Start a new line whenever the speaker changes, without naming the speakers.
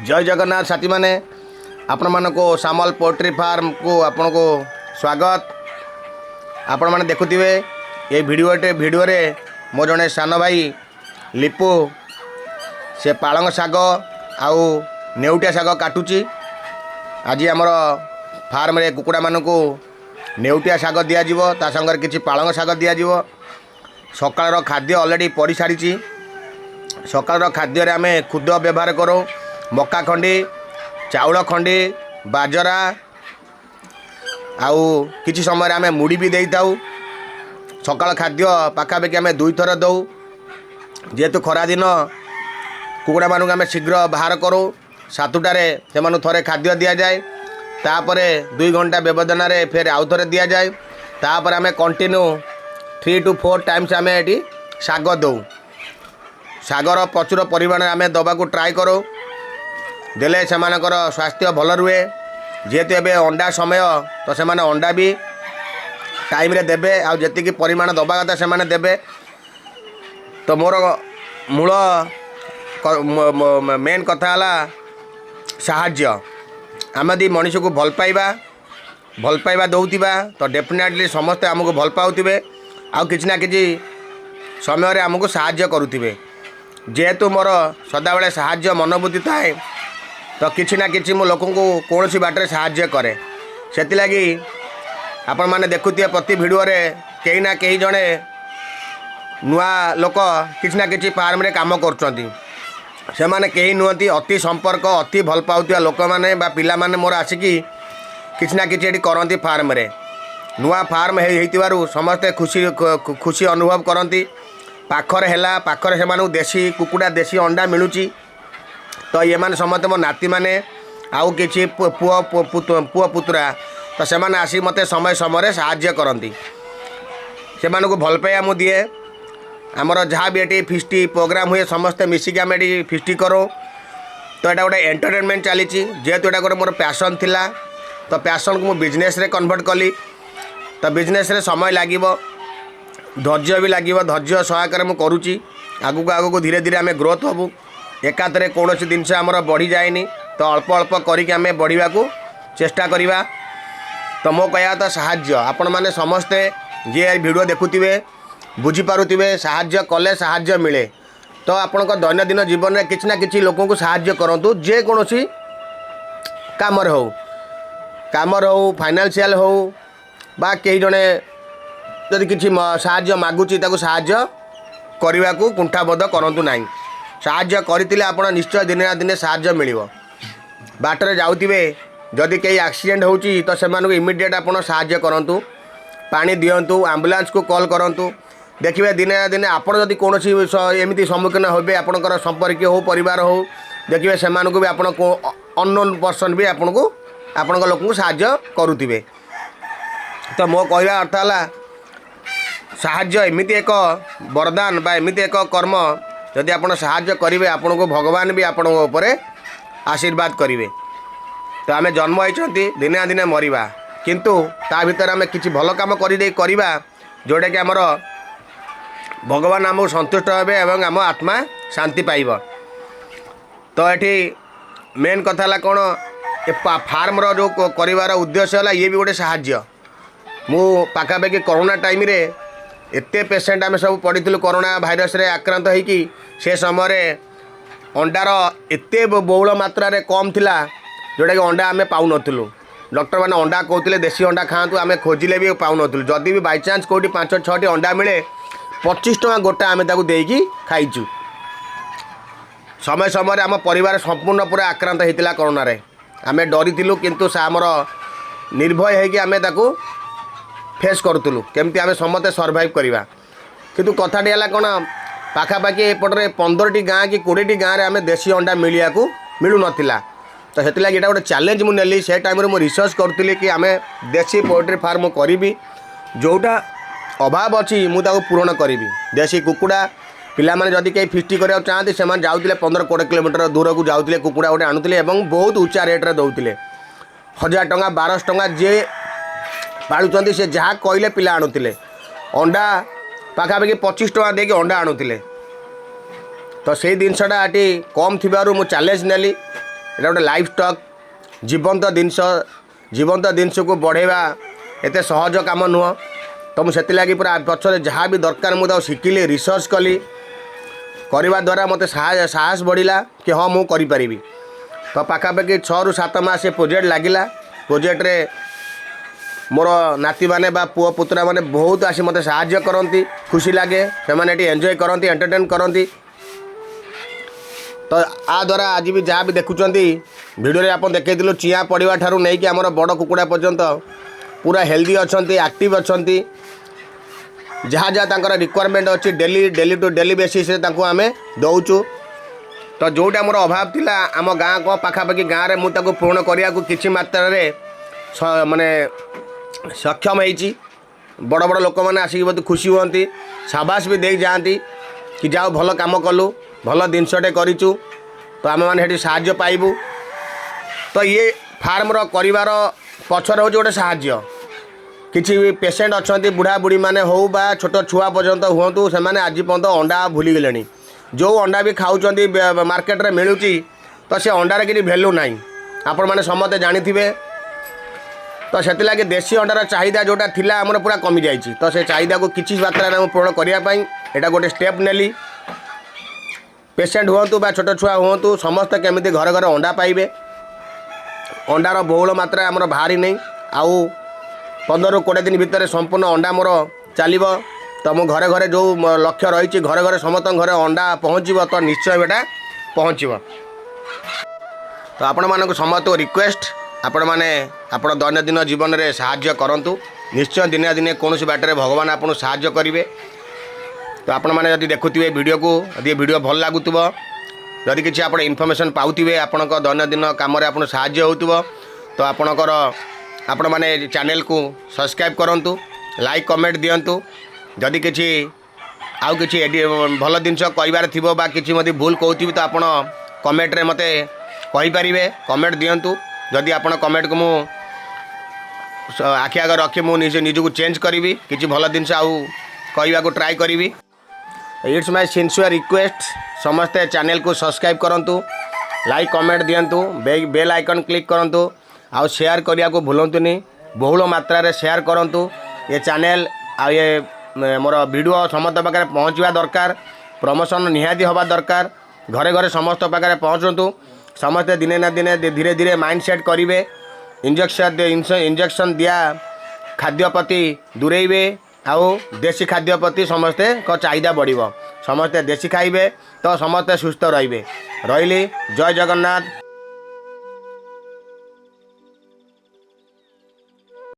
जय जगन्नाथ साथी मैंने आपण मानको सामल पोल्ट्री फार्म को आपण को स्वागत। आपण मैंने देखुथिबे ये वीडियो रे मो जने सान भाई लिपू से पालंग शाग आउ नेउटिया शाग काटुची। आज आमर फार्म रे कुकुड़ा मानकु नेउटिया शाग दिया जिवो ता संगर किछि पालंग शाग दिया जिवो। सकाळर खाद्य ऑलरेडी पड़ी सारी। सकाळर खाद्य रे आमे खुद व्यवहार करो मक्का खंडी चाउल खंडी बाजरा आउ किछि समय आमे मुड़ी भी देई ताऊ। सकाळ खाद्य पाखापाखि आमे 2 थर दऊ जेहेतु खरा दिन कुकुड़ा मानक आमे शीघ्र बाहर करूँ। 7टारे से थरे खाद्य दि जाए तापर 2 घंटा व्यवधान रे फिर आउ थे दि जाए तापर आमे कंटिन्यू 3 to 4 टाइम्स आमे एटी शाग दऊ। शागर प्रचुर परिमाण आमे दबाकू ट्राए करूँ देले सेमानकर स्वास्थ्य भल रुहे। जेहेतु एबे अंडा समय तो से अंडा भी टाइम रे देबे आ जेतिकी परिमाण दबा कथा से देबे। तो मोर मूल मेन कथा है साहाज्य। आम यदि मनीष को भल पाइबा दौथिबा तो डेफिनेटली समस्ते आमको भल पाउथिबे आ किछि ना किछि समय रे आमको साहाज्य करुथिबे। जेहेतु मोर सदाबेले साहाज्य मनोबुद्धि थाए तो किछि ना किछि मो लोकन को कौन बाटे साहाज्य करे। सेतिलागी आपण माने देखुथिए प्रति वीडियो रे कहीं ना कहीं जड़े नुआ लोक किछि ना किछि फार्म रे काम करचंती। से माने कहीं नुहति अति संपर्क अति भल पाउथिया लोक माने बा पिला माने मोर आसिकी किछि ना किछि एठी करंती फार्म रे। नुआ फार्म हेतिबारु समस्ते खुशी अनुभव करंती। पाखरे हैला पाखरे से देशी कुकुड़ा देशी अंडा मिलुची। तो ये माने समस्ते मो नाती माने आउ किछि पुओ पुतरा तो से माने आसी मते समय समय साहाଯ୍य करंती। से माने को भल पाइया मु दिए। आमर जहाँ भी ये फिस्टी प्रोग्राम हुए समस्ते मिसिकी आम ये फिस्टी करूँ। तो यहाँ गोटे एंटरटेनमेंट चली जेहेतु यहाँ गोटे मोर पैसन थिला तो पैसन को मु बिजनेस रे कन्वर्ट कली। तो बिजनेस रे समय लागिब धैर्य भी लागिब धैर्य सहायक मु करुँची। आगु आगु धीरे धीरे आम ग्रोथ हबू। एकाथरे कौन जिनस आमर बढ़ी जाएनि तो अल्प अल्प करके आम बढ़िया को चेष्टा करिबा। तो मो कहया तो साहाज्य आपण माने समस्ते जे वीडियो देखुथिबे बुझीपारुथिबे साहाज्य कले साहाज्य मिले। तो आपणक दैनंदिन जीवन में किछि ना किछि लोगों को साहाज्य करंतु जे कोनोसी कामर हो फाइनेंशियल हो बा कई जने जदि किछि साहाज्य मागुची ताको साहाज्य करने को कुंठाबोध करंतु नाही। साहाज्य करथिले आपण निश्चय दिन ना दिन साहाज्य मिलिबो। बाटरे जाउथिबे जदि कई एक्सीडेंट होउची तो सेमानको इमिडिएट आपण साहाज्य करंतु पानी दियंतु एम्बुलेंस को कॉल करंतु। देखिए दिने ना दिने आपण जदि कौन एमती सम्मुखीन होबे आपणकर संपर्क हो परिवार हो देखिए से भी आपण को अननोन पर्सन भी आपण को आपण लोक को साहाज्य करुथिबे। तो मो कहवा अर्थ है साहाज्य एमती एक वरदान बा एमती एक कर्म जदि आपण साहाज्य करेंगे आपण को भगवान भी आपण उपरे आशीर्वाद करेंगे। तो आम जन्म होती दिने ना दिने मरिबा किंतु ता भीतर आम किसी भल काम करवा जोटा कि आमर भगवान आमको संतुष्ट हे एवं आम आत्मा शांति पाइब। तो ये मेन कथा है कौन फार्म जो कर उद्देश्य है ये भी गोटे साहाज्य। मु पाखापाखि कोरोना टाइम रे एते पेसेंट आम सब पड़ी कोरोना भाइरस रे आक्रांत होइकी से समय अंडार एते बहुल मात्रा रे कम थिला जोटा कि अंडा आम पाऊ नथिलु। डॉक्टर मैंने अंडा कहते देशी अंडा खातु आम खोजिले भी पाऊ नथिलु। जदि भी बाई चान्स कौटी 5-6टी अंडा मिले 25 टଙ୍କା गोटा आम ताकू देकी खाइचु। समय समय आम परिवार संपूर्ण पूरा आक्रांत होता कोरोना रे आम डरी किंतु आमर निर्भय होगी आम ताकू फेस करूँ केमती आम समस्ते सर्वाइव करवा। किंतु कथाटी है कौन पाखापाखि एपटे 15टी गाँ कि 20टी गाँव आम देशी अंडा मिलिया को मिलू नाला। तो से ये गोटे चैलेंज मुझे नेली से टाइम रे रिसर्च करूँ कि आम देशी पोल्ट्री फार्म करी जोटा अभाव अच्छी मुझे पूरण करी। देशी कुकुड़ा पिला माने जदि कहीं फिस्टी करा चाहते से जाऊे 15-20 किलोमीटर दूर को जाऊे कुकुड़ा गोटे आणुले बहुत उच्चा रेट्रे दौले 1000 टଙ୍କା 1200 टଙ୍କା जे पालुचंदी से जहाँ कहले पिला आणुले अंडा पाखापाखि 25 टଙ୍କା देके अंडा आणुले। तो से जिनसटा ये कम थी मु चैलेंज नेली এটা गोटे लाइफ स्टॉक जीवंत जिनस को बढ़ेवा एत सहज कम नुह। तो मुझे लगी पूरा पचर जहाँ भी दरकार मुझे शिखिली रिसर्च कली करने द्वारा मत साहस बढ़ला कि हाँ मुझे करी। तो पाखापाखि 6 ରୁ 7 मास ये प्रोजेक्ट लगिला। प्रोजेक्ट रे मोर नाती माने बा पुओ पुत्रा माने बहुत आसी मत साहाय्य करती, खुशी लगे से एंजॉय करती, एंटरटेन करती। तो आ द्वारा आज भी जहाँ भी देखुं भिडियो आप देखल चिया पड़ा ठार नहीं कि आमर बड़ कुकुड़ा पर्यंत पूरा हेल्दी अच्छा, एक्टिव अच्छा, जहाँ जहाँ रिक्वायरमेंट अच्छी डेली टू डेली बेसीस आम दौचु। तो जोटा मोर अभाव थिला आम गाँ को पाखापाखि गाँव में मुझे पूर्ण करने को किसी मात्रा माने सक्षम होती। बड़ बड़ लोक मैंने आसिक बहुत खुशी हुंती, शाबाश भी दे जाती कि जाओ भल काम कलु, भल जिनसटे करूँ। तो आम मैंने साहाय्य पाइबू। तो ये फार्मर कर पछर हूँ गोटे साहाय्य। किसी भी पेसेंट अच्छा बुढ़ा बुढ़ी मैंने हो बा छोट छुआ पर्यंत हूँ से आज पर्यंत अंडा भूली गले। जो अंडा भी खाऊँ मार्केट रे मिलूँ तो से अंडार कि भैल्यू ना आपण मैंने समस्ते जानी। तो से लगे देशी अंडार चाहिदा जोटा थिला आमर पूरा कमी जाइए। तो से चाहिदा को किसी मात्रा में पूर्ण करने यहाँ गोटे स्टेप नेली। पेसेंट हूँ बा छोट छुआ हूँ समस्ते केमिति घर घर अंडा पाइबे। अंडार बहुल मात्रा आमर बाहरी नहीं। आउ 15 ରୁ 20 दिन भितर संपूर्ण अंडा मोर चलो। तो मो घरे घरे जो लक्ष्य रही घरे घरे समस्त घरे अंडा पहुँचब तो निश्चय बेटा पहुँचब। तो आपण मानक समस्त रिक्वेस्ट आपण मैंने आप दैनंदिन जीवन में साहाय्य करूँ। निश्चय दिने दिने कौन बाटर भगवान आपको साहाय्य करेंगे। तो आपण मैंने जब देखुवे वीडियो को यदि वीडियो भल लगुव, जदि किसी आप इनफर्मेशन पाउथिबे आपण दैनंदिन कम आप साहाय्य होतुबो तो आपणकर आपण मैंने चैनल को सब्सक्राइब करूँ, लाइक कमेंट दिंतु। जदि किसी आउ किसी भल जिनस कहार थी कि मत भूल कहती तो आप कमेंट रे मते कहींपारे कमेंट दिंतु। जदि आप कमेंट को मु आखि आगे रखी मुझे निजक चेंज करी कि भल जिनस आउ कहवा को ट्राए करी। इट्स माय सिंसियर रिक्वेस्ट समस्ते चैनल को सब्सक्राइब करूँ, लाइक कमेंट दिंतु, बेल आइकन क्लिक करूँ, आउ शेयर करने को भूलतुनि। बहुल मात्रा रे शेयर करूँ। ये चैनल आ ये मोर वीडियो समस्त पाखे पहुँचवा दरकार, प्रमोशन निहाती हवा दरकार। घरे घरे समस्त पाखे पहुँचतु। समस्ते दिने ना दिने धीरे धीरे माइंड सेट करेंगे। इंजेक्शन दिया खाद्य प्रति दूरेबे आउ देशी खाद्य प्रति समस्ते को चाहिदा बढ़िबो। समस्ते देशी खाइबे तो समस्ते सुस्थ रहिबे। रहिली जय जगन्नाथ।